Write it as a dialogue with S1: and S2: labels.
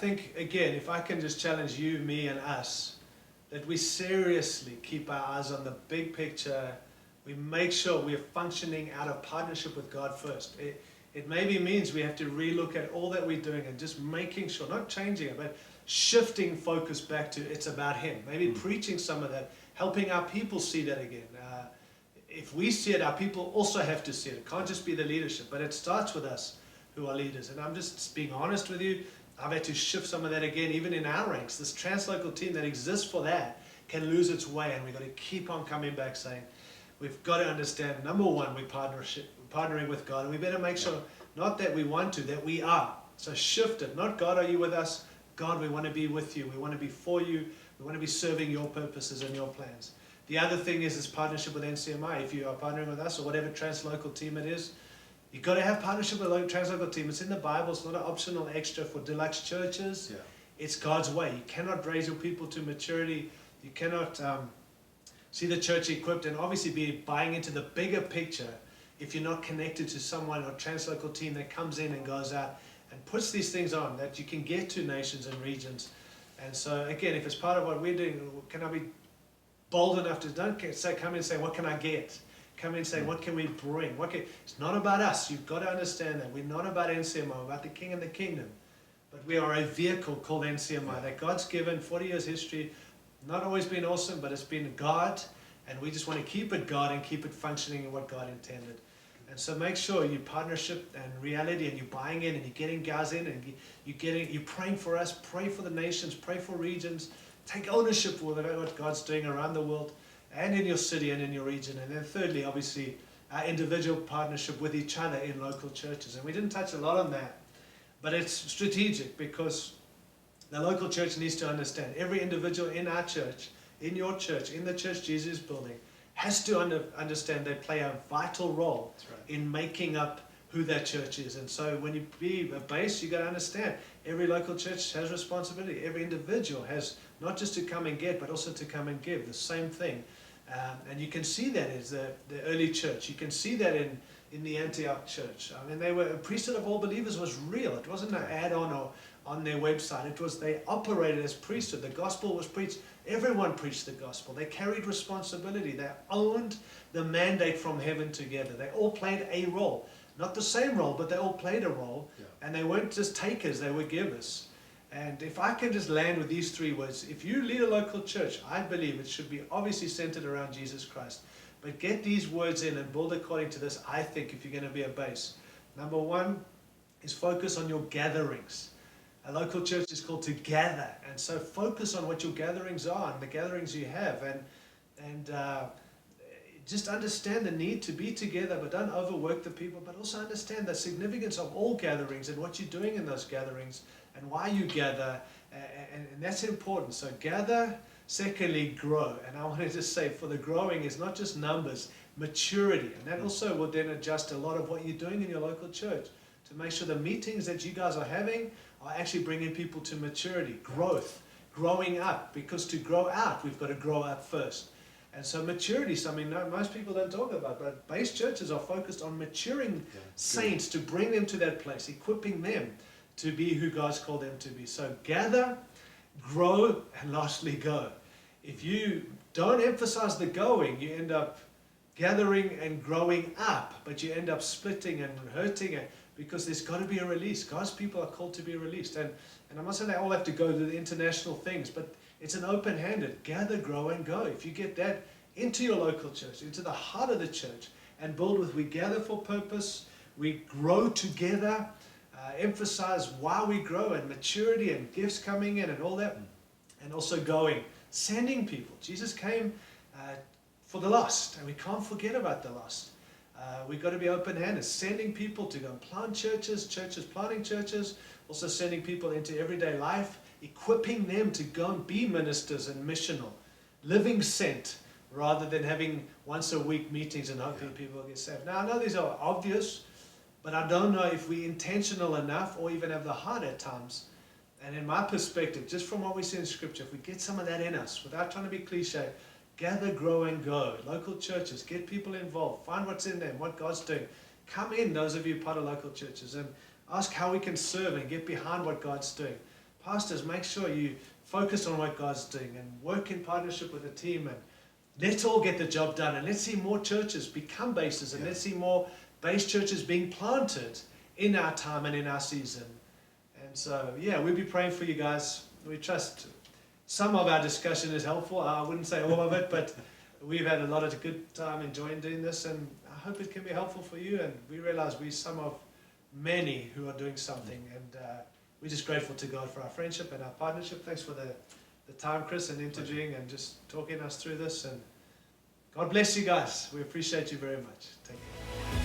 S1: think, again, if I can just challenge you, me, and us, that we seriously keep our eyes on the big picture. We make sure we're functioning out of partnership with God first. It maybe means we have to relook at all that we're doing and just making sure, not changing it, but shifting focus back to it's about Him. Maybe preaching some of that, helping our people see that again. If we see it, our people also have to see it. It can't just be the leadership, but it starts with us who are leaders. And I'm just being honest with you, I've had to shift some of that again, even in our ranks. This translocal team that exists for that can lose its way, and we've got to keep on coming back saying, we've got to understand, number one, we're partnering with God, and we better make sure, not that we want to, that we are. So shift it. Not God, are you with us? God, we want to be with you. We want to be for you. We want to be serving your purposes and your plans. The other thing is partnership with NCMI. If you are partnering with us or whatever translocal team it is, you've got to have partnership with a translocal team. It's in the Bible. It's not an optional extra for deluxe churches. Yeah. It's God's way. You cannot raise your people to maturity. You cannot see the church equipped and obviously be buying into the bigger picture if you're not connected to someone or translocal team that comes in and goes out and puts these things on that you can get to nations and regions. And so again, if it's part of what we're doing, can I be bold enough to come in and say, what can I get? Come in and say, what can we bring? It's not about us. You've got to understand that. We're not about NCMI, we're about the King and the Kingdom. But we are a vehicle called NCMI that God's given, 40 years history, not always been awesome, but it's been God, and we just want to keep it God and keep it functioning in what God intended. And so make sure you partnership and reality, and you're buying in, and you're getting guys in, and you're praying for us, pray for the nations, pray for regions, take ownership for what God's doing around the world and in your city and in your region. And then thirdly, obviously, our individual partnership with each other in local churches. And we didn't touch a lot on that, but it's strategic because the local church needs to understand every individual in our church, in your church, in the church Jesus is building, has to understand they play a vital role in making up who that church is. And so when you be a base, you've got to understand every local church has responsibility. Every individual has not just to come and get, but also to come and give. The same thing. And you can see that as the early church. You can see that in the Antioch church. I mean, a priesthood of all believers was real. It wasn't an add-on or on their website. It was, they operated as priesthood. The gospel was preached. Everyone preached the gospel. They carried responsibility. They owned the mandate from heaven together. They all played a role. Not the same role, but they all played a role. Yeah. And they weren't just takers, they were givers. And if I can just land with these three words, if you lead a local church, I believe it should be obviously centered around Jesus Christ. But get these words in and build according to this, I think, if you're going to be a base. Number one is focus on your gatherings. A local church is called to gather. And so focus on what your gatherings are and the gatherings you have. And just understand the need to be together, but don't overwork the people, but also understand the significance of all gatherings and what you're doing in those gatherings and why you gather, and that's important. So gather, secondly, grow. And I want to just say, for the growing is not just numbers, maturity. And that also will then adjust a lot of what you're doing in your local church to make sure the meetings that you guys are having are actually bringing people to maturity, growth, growing up, because to grow out, we've got to grow up first. And so maturity is something most people don't talk about, but base churches are focused on maturing saints to bring them to that place, equipping them to be who God's called them to be. So gather, grow, and lastly go. If you don't emphasize the going, you end up gathering and growing up, but you end up splitting and hurting it because there's got to be a release. God's people are called to be released. And I'm not saying they all have to go to the international things, but it's an open-handed, gather, grow, and go. If you get that into your local church, into the heart of the church, and build with, we gather for purpose, we grow together, emphasize why we grow, and maturity, and gifts coming in, and all that, and also going, sending people. Jesus came for the lost, and we can't forget about the lost. We've got to be open-handed, sending people to go and plant churches, churches planting churches, also sending people into everyday life, equipping them to go and be ministers and missional, living sent, rather than having once a week meetings and hoping people get saved. Now, I know these are obvious, but I don't know if we're intentional enough or even have the heart at times. And in my perspective, just from what we see in Scripture, if we get some of that in us, without trying to be cliche, gather, grow, and go. Local churches, get people involved, find what's in them, what God's doing. Come in, those of you part of local churches, and ask how we can serve and get behind what God's doing. pastors, make sure you focus on what God's doing and work in partnership with the team, and let's all get the job done, and let's see more churches become bases, and let's see more base churches being planted in our time and in our season. And so, yeah, we'll be praying for you guys. We trust some of our discussion is helpful. I wouldn't say all of it, but we've had a lot of good time enjoying doing this, and I hope it can be helpful for you. And we realize we're some of many who are doing something, and we're just grateful to God for our friendship and our partnership. Thanks for the time, Chris, and interviewing and just talking us through this. And God bless you guys. We appreciate you very much. Take care.